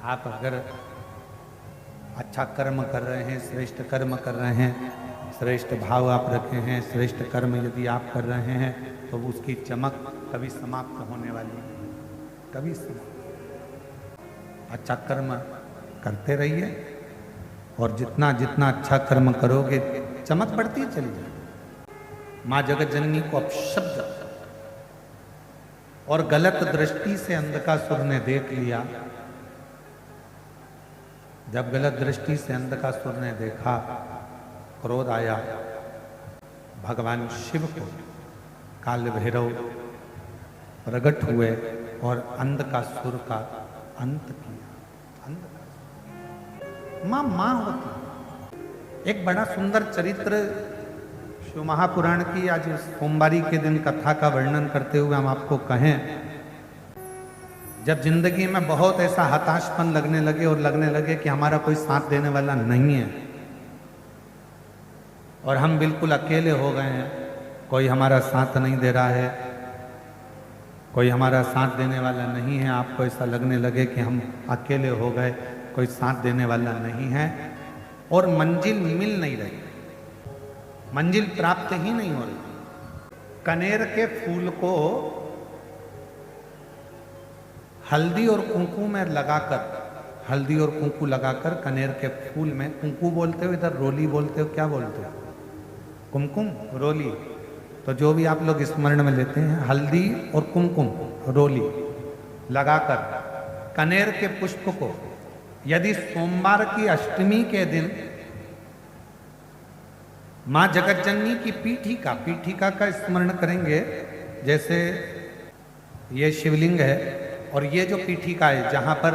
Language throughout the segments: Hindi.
आप अगर अच्छा कर्म कर रहे हैं, श्रेष्ठ कर्म कर रहे हैं, श्रेष्ठ भाव आप रखे हैं, श्रेष्ठ कर्म यदि आप कर रहे हैं, तो उसकी चमक कभी समाप्त होने वाली नहीं, कभी समाप्त। अच्छा कर्म करते रहिए और जितना जितना अच्छा कर्म करोगे चमक बढ़ती चली जाए। माँ जगत जननी को अपशब्द और गलत दृष्टि से अंधकासुर ने देख लिया। जब गलत दृष्टि से अंधकासुर ने देखा, क्रोध आया, भगवान शिव को काल भैरव प्रकट हुए और अंधकासुर का अंत किया। माँ होती। एक बड़ा सुंदर चरित्र शिव महापुराण की आज सोमवारी के दिन कथा का वर्णन करते हुए हम आपको कहें, जब जिंदगी में बहुत ऐसा हताशपन लगने लगे और लगने लगे कि हमारा कोई साथ देने वाला नहीं है और हम बिल्कुल अकेले हो गए हैं, कोई हमारा साथ नहीं दे रहा है, कोई हमारा साथ देने वाला नहीं है, आपको ऐसा लगने लगे कि हम अकेले हो गए, कोई साथ देने वाला नहीं है और मंजिल मिल नहीं रही, मंजिल प्राप्त ही नहीं हो रही। कनेर के फूल को हल्दी और कुंकू में लगाकर, हल्दी और कुंकू लगाकर कनेर के फूल में, कुंकू बोलते हो इधर, रोली बोलते हो, क्या बोलते हो? कुमकुम, रोली। तो जो भी आप लोग स्मरण में लेते हैं, हल्दी और कुमकुम, रोली लगाकर कनेर के पुष्प को यदि सोमवार की अष्टमी के दिन मां जगतजननी की पीठिका का स्मरण करेंगे। जैसे ये शिवलिंग है और ये जो पीठिका है जहाँ पर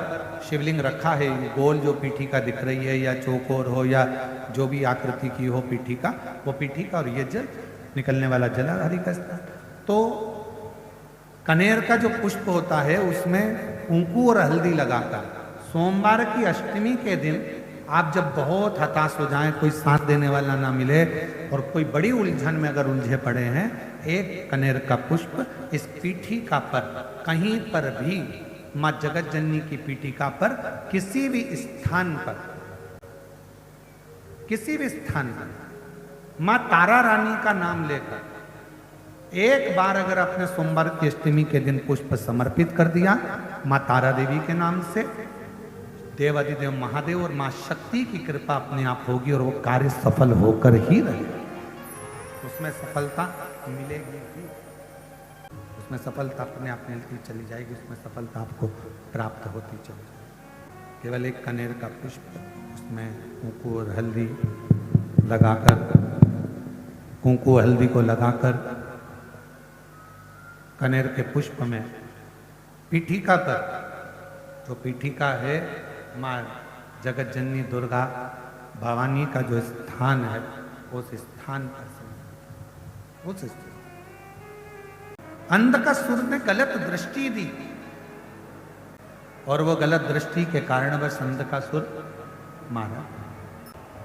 शिवलिंग रखा है, गोल जो पीठिका दिख रही है या चौकोर हो या जो भी आकृति की हो पीठिका, वो पीठिका और ये जल निकलने वाला जलाधारी का स्थान। तो कनेर का जो पुष्प होता है उसमें कुंकू और हल्दी लगाकर सोमवार की अष्टमी के दिन आप जब बहुत हताश हो जाएं, कोई साथ देने वाला ना मिले और कोई बड़ी उलझन में अगर उलझे पड़े हैं, एक कनेर का पुष्प इस पीठिका पर कहीं पर भी, मां जगत जननी की पीठिका पर किसी भी स्थान पर, किसी भी स्थान पर मां तारा रानी का नाम लेकर एक बार अगर आपने सोमवार की अष्टमी के दिन पुष्प समर्पित कर दिया मां तारा देवी के नाम से, देवादिदेव महादेव और मां शक्ति की कृपा अपने आप होगी और वो कार्य सफल होकर ही रहेगा। उसमें सफलता मिलेगी ही, उसमें सफलता अपने आप मिलती चली जाएगी, उसमें सफलता आपको प्राप्त होती चली जाएगी। केवल एक कनेर का पुष्प, उसमें कुंकू और हल्दी लगाकर, कुंकू हल्दी को लगाकर कनेर के पुष्प में पीठिका पर, जो पीठिका है माँ जगत जननी दुर्गा भवानी का जो स्थान है, उस स्थान पर उस अंधकासुर ने गलत दृष्टि दी और वो गलत दृष्टि के कारण वह अंधकासुर मारा।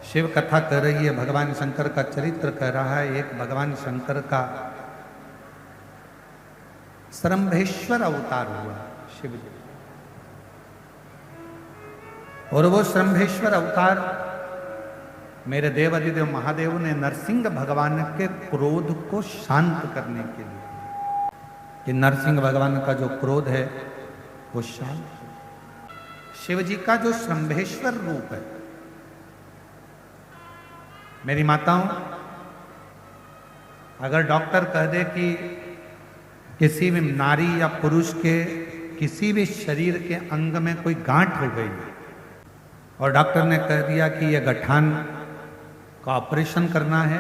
शिव कथा कर रही है, भगवान शंकर का चरित्र कर रहा है। एक भगवान शंकर का श्रंभेश्वर अवतार हुआ शिव जी, और वो श्रंभेश्वर अवतार मेरे देवादिदेव महादेव ने नरसिंह भगवान के क्रोध को शांत करने के लिए, कि नरसिंह भगवान का जो क्रोध है वो शांत हो। शिव जी का जो श्रंभेश्वर रूप है, मेरी माताओं, अगर डॉक्टर कह दे कि किसी भी नारी या पुरुष के किसी भी शरीर के अंग में कोई गांठ हो गई और डॉक्टर ने कह दिया कि यह गठान का ऑपरेशन करना है,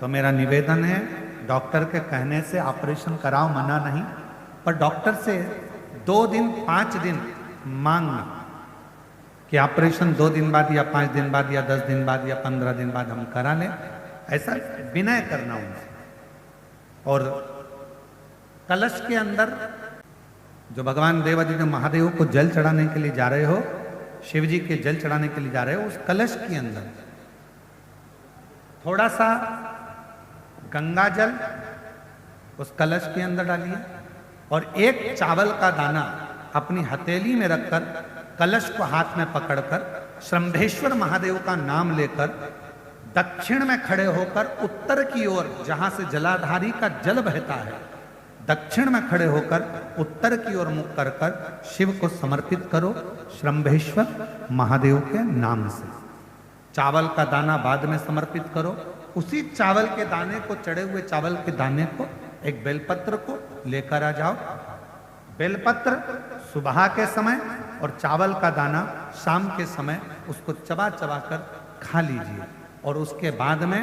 तो मेरा निवेदन है डॉक्टर के कहने से ऑपरेशन कराओ, मना नहीं, पर डॉक्टर से 2 दिन 5 दिन मांगना कि ऑपरेशन 2 दिन बाद या 5 दिन बाद या 10 दिन बाद या 15 दिन बाद हम करा लें, ऐसा विनय करना उनसे। और कलश के अंदर जो भगवान देवादिदेव महादेव को जल चढ़ाने के लिए जा रहे हो, शिव जी के जल चढ़ाने के लिए जा रहे हो, उस कलश के अंदर थोड़ा सा गंगा जल उस कलश के अंदर डालिए और एक चावल का दाना अपनी हथेली में रखकर कलश को हाथ में पकड़कर श्रंभेश्वर महादेव का नाम लेकर दक्षिण में खड़े होकर उत्तर की ओर, जहां से जलाधारी का जल बहता है, दक्षिण में खड़े होकर उत्तर की ओर मुख कर कर शिव को समर्पित करो श्रंभेश्वर महादेव के नाम से। चावल का दाना बाद में समर्पित करो। उसी चावल के दाने को, चढ़े हुए चावल के दाने को, एक बेलपत्र को लेकर आ जाओ। बेलपत्र सुबह के समय और चावल का दाना शाम के समय उसको चबा चबा कर खा लीजिए। और उसके बाद में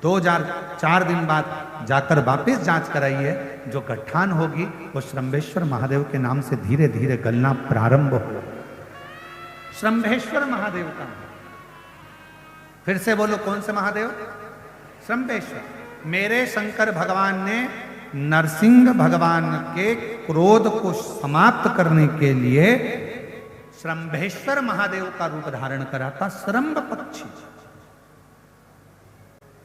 4 दिन बाद जाकर वापस जांच कराइए। जो गठान होगी वो श्रंभेश्वर महादेव के नाम से धीरे धीरे गलना प्रारंभ हो। श्रंभेश्वर महादेव का, फिर से बोलो, कौन से महादेव? श्रंभेश्वर। मेरे शंकर भगवान ने नरसिंह भगवान के क्रोध को समाप्त करने के लिए श्रंभेश्वर महादेव का रूप धारण करा था, श्रंभ पक्षी।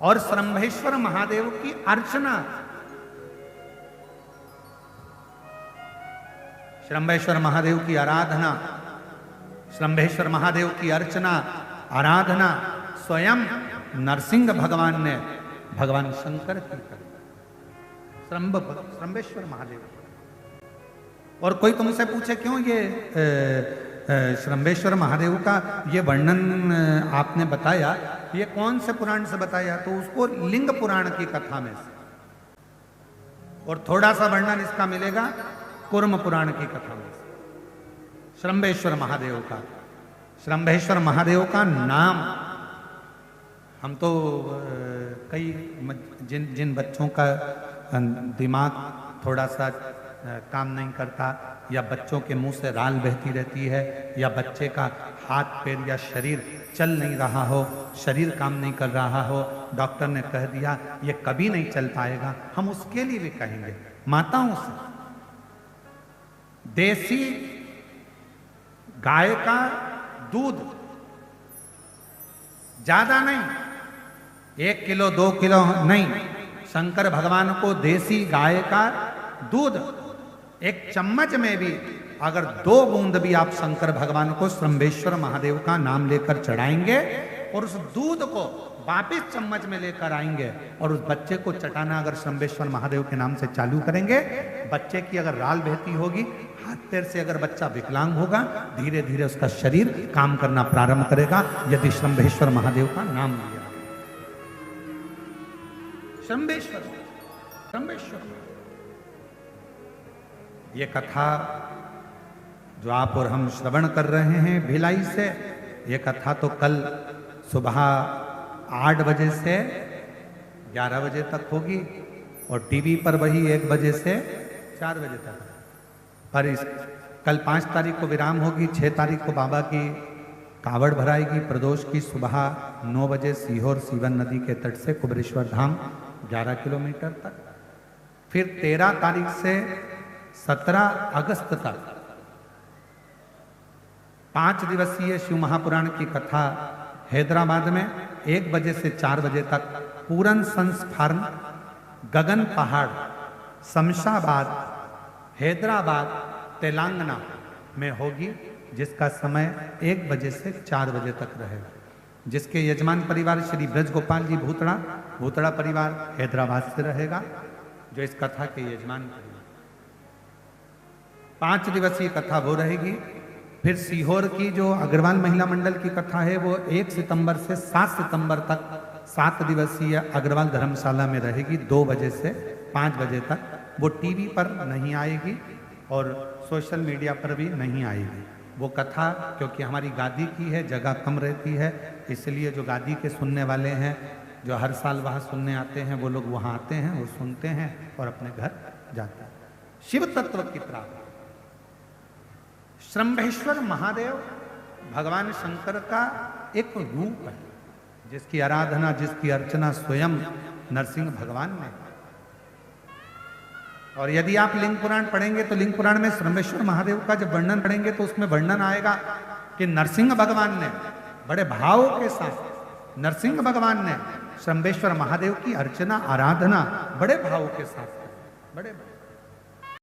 और श्रंभेश्वर महादेव की अर्चना, श्रंभेश्वर महादेव की आराधना, श्रंभेश्वर महादेव की अर्चना, आराधना स्वयं नरसिंह भगवान ने भगवान शंकर की करी, श्रंभेश्वर महादेव। और कोई तुमसे पूछे क्यों ये श्रंभेश्वर महादेव का ये वर्णन आपने बताया, ये कौन से पुराण से बताया? तो उसको लिंग पुराण की कथा में से, और थोड़ा सा वर्णन इसका मिलेगा कूर्म पुराण की कथा में से। श्रंभेश्वर महादेव का, श्रंभेश्वर महादेव का नाम, हम तो कई जिन बच्चों का दिमाग थोड़ा सा काम नहीं करता, या बच्चों के मुंह से राल बहती रहती है, या बच्चे का हाथ पैर या शरीर चल नहीं रहा हो, शरीर काम नहीं कर रहा हो, डॉक्टर ने कह दिया ये कभी नहीं चल पाएगा, हम उसके लिए भी कहेंगे माताओं से, देसी गाय का दूध, ज्यादा नहीं, 1 किलो 2 किलो नहीं, शंकर भगवान को देसी गाय का दूध 1 चम्मच में भी अगर 2 बूंद भी आप शंकर भगवान को श्रंभेश्वर महादेव का नाम लेकर चढ़ाएंगे और उस दूध को वापिस चम्मच में लेकर आएंगे और उस बच्चे को चटाना अगर श्रंभेश्वर महादेव के नाम से चालू करेंगे, बच्चे की अगर राल बहती होगी, हाथ पैर से अगर बच्चा विकलांग होगा, धीरे धीरे उसका शरीर काम करना प्रारंभ करेगा यदि श्रंभेश्वर महादेव का नाम लिया। श्रंभेश्वर, श्रंभेश्वर, ये कथा जो आप और हम श्रवण कर रहे हैं भिलाई से, ये कथा तो कल सुबह 8 बजे से 11 बजे तक होगी और टीवी पर वही 1 बजे से 4 बजे तक। पर इस कल 5 तारीख को विराम होगी, 6 तारीख को बाबा की कावड़ भराएगी प्रदोष की सुबह 9 बजे सीहोर सीवन नदी के तट से कुबरेश्वर धाम 11 किलोमीटर तक। फिर 13 तारीख से 17 अगस्त तक 5 दिवसीय शिव महापुराण की कथा हैदराबाद में 1 बजे से 4 बजे तक पूरन संस्फारण गगन पहाड़ शमशाबाद हैदराबाद तेलंगाना में होगी, जिसका समय 1 बजे से 4 बजे तक रहेगा, जिसके यजमान परिवार श्री ब्रज गोपाल जी भूतड़ा परिवार हैदराबाद से रहेगा, जो इस कथा के यजमान परिवार। 5 दिवसीय कथा वो रहेगी। फिर सीहोर की जो अग्रवाल महिला मंडल की कथा है वो 1 सितंबर से 7 सितंबर तक 7 दिवसीय अग्रवाल धर्मशाला में रहेगी 2 बजे से 5 बजे तक। वो टीवी पर नहीं आएगी और सोशल मीडिया पर भी नहीं आएगी वो कथा, क्योंकि हमारी गादी की है, जगह कम रहती है, इसलिए जो गादी के सुनने वाले हैं, जो हर साल वहाँ सुनने आते हैं, वो लोग वहाँ आते हैं, वो सुनते हैं और अपने घर जाते हैं। शिव तत्व की प्राप्ति। श्रंभेश्वर महादेव भगवान शंकर का एक रूप है, जिसकी आराधना, जिसकी अर्चना स्वयं नरसिंह भगवान ने। और यदि आप लिंग पुराण पढ़ेंगे तो लिंग पुराण में श्रंभेश्वर महादेव का जब वर्णन पढ़ेंगे तो उसमें वर्णन आएगा कि नरसिंह भगवान ने बड़े भाव के साथ, नरसिंह भगवान ने श्रंभेश्वर महादेव की अर्चना, आराधना बड़े भाव के साथ, बड़े